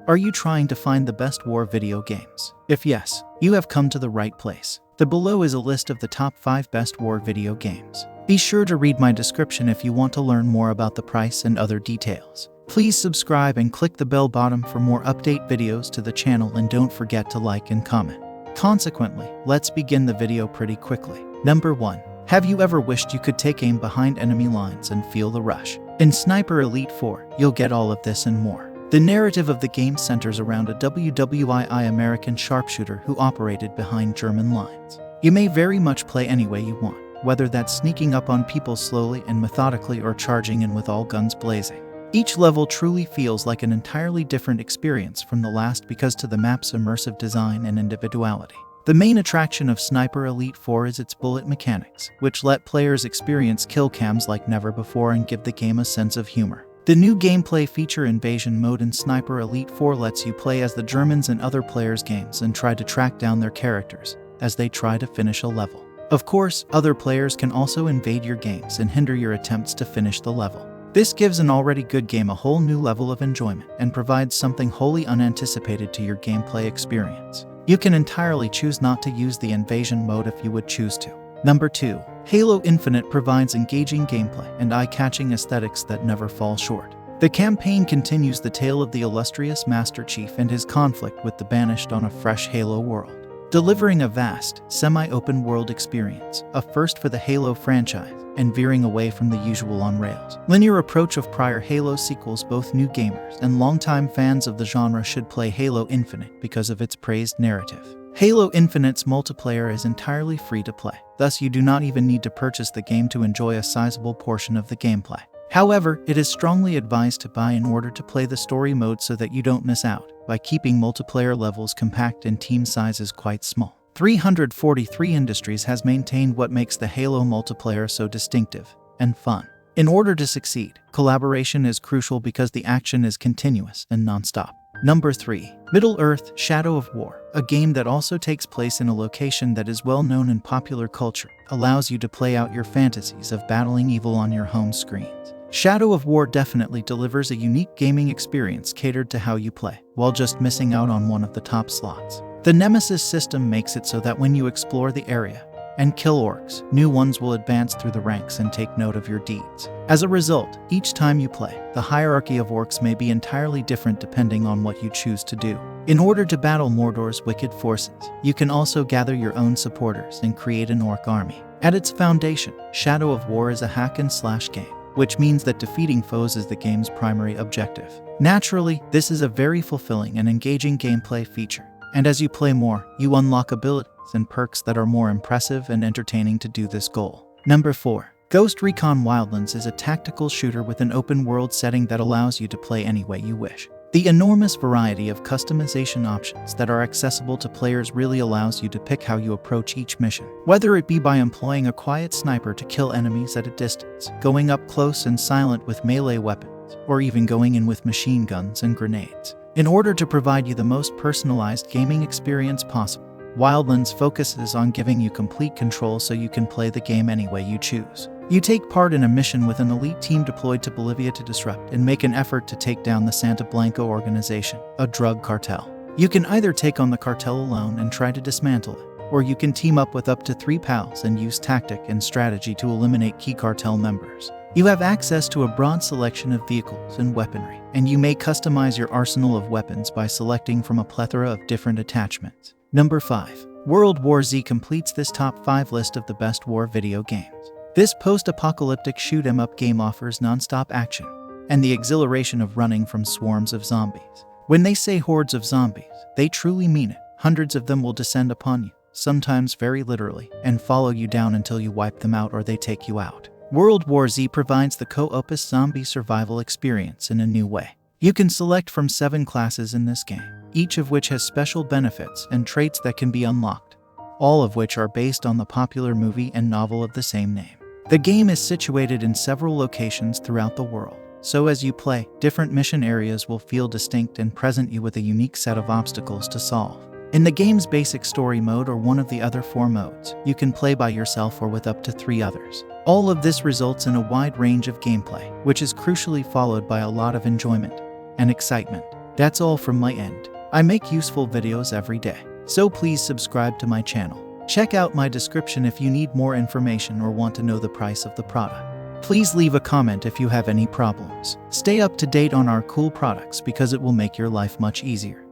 Are you trying to find the best war video games? If yes, you have come to the right place. The below is a list of the top 5 best war video games. Be sure to read my description if you want to learn more about the price and other details. Please subscribe and click the bell button for more update videos to the channel, and don't forget to like and comment. Consequently, let's begin the video pretty quickly. Number 1. Have you ever wished you could take aim behind enemy lines and feel the rush? In Sniper Elite 4, you'll get all of this and more. The narrative of the game centers around a WWII American sharpshooter who operated behind German lines. You may very much play any way you want, whether that's sneaking up on people slowly and methodically or charging in with all guns blazing. Each level truly feels like an entirely different experience from the last because to the map's immersive design and individuality. The main attraction of Sniper Elite 4 is its bullet mechanics, which let players experience kill cams like never before and give the game a sense of humor. The new gameplay feature Invasion Mode in Sniper Elite 4 lets you play as the Germans in other players' games and try to track down their characters as they try to finish a level. Of course, other players can also invade your games and hinder your attempts to finish the level. This gives an already good game a whole new level of enjoyment and provides something wholly unanticipated to your gameplay experience. You can entirely choose not to use the Invasion Mode if you would choose to. Number 2. Halo Infinite provides engaging gameplay and eye-catching aesthetics that never fall short. The campaign continues the tale of the illustrious Master Chief and his conflict with the Banished on a fresh Halo world, delivering a vast, semi-open world experience, a first for the Halo franchise, and veering away from the usual on-rails linear approach of prior Halo sequels. Both new gamers and longtime fans of the genre should play Halo Infinite because of its praised narrative. Halo Infinite's multiplayer is entirely free to play, thus you do not even need to purchase the game to enjoy a sizable portion of the gameplay. However, it is strongly advised to buy in order to play the story mode so that you don't miss out, by keeping multiplayer levels compact and team sizes quite small. 343 Industries has maintained what makes the Halo multiplayer so distinctive and fun. In order to succeed, collaboration is crucial because the action is continuous and non-stop. Number 3. Middle-earth: Shadow of War, a game that also takes place in a location that is well known in popular culture, allows you to play out your fantasies of battling evil on your home screens. Shadow of War definitely delivers a unique gaming experience catered to how you play, while just missing out on one of the top slots. The Nemesis system makes it so that when you explore the area and kill orcs, new ones will advance through the ranks and take note of your deeds. As a result, each time you play, the hierarchy of orcs may be entirely different depending on what you choose to do. In order to battle Mordor's wicked forces, you can also gather your own supporters and create an orc army. At its foundation, Shadow of War is a hack-and-slash game, which means that defeating foes is the game's primary objective. Naturally, this is a very fulfilling and engaging gameplay feature, and as you play more, you unlock abilities and perks that are more impressive and entertaining to do this goal. Number 4. Ghost Recon Wildlands is a tactical shooter with an open-world setting that allows you to play any way you wish. The enormous variety of customization options that are accessible to players really allows you to pick how you approach each mission, whether it be by employing a quiet sniper to kill enemies at a distance, going up close and silent with melee weapons, or even going in with machine guns and grenades. In order to provide you the most personalized gaming experience possible, Wildlands focuses on giving you complete control so you can play the game any way you choose. You take part in a mission with an elite team deployed to Bolivia to disrupt and make an effort to take down the Santa Blanca organization, a drug cartel. You can either take on the cartel alone and try to dismantle it, or you can team up with up to 3 pals and use tactic and strategy to eliminate key cartel members. You have access to a broad selection of vehicles and weaponry, and you may customize your arsenal of weapons by selecting from a plethora of different attachments. Number 5. World War Z completes this top 5 list of the best war video games. This post-apocalyptic shoot-'em-up game offers non-stop action and the exhilaration of running from swarms of zombies. When they say hordes of zombies, they truly mean it. Hundreds of them will descend upon you, sometimes very literally, and follow you down until you wipe them out or they take you out. World War Z provides the co-op zombie survival experience in a new way. You can select from 7 classes in this game, each of which has special benefits and traits that can be unlocked, all of which are based on the popular movie and novel of the same name. The game is situated in several locations throughout the world, so as you play, different mission areas will feel distinct and present you with a unique set of obstacles to solve. In the game's basic story mode or one of the other 4 modes, you can play by yourself or with up to 3 others. All of this results in a wide range of gameplay, which is crucially followed by a lot of enjoyment and excitement. That's all from my end. I make useful videos every day, so please subscribe to my channel. Check out my description if you need more information or want to know the price of the product. Please leave a comment if you have any problems. Stay up to date on our cool products because it will make your life much easier.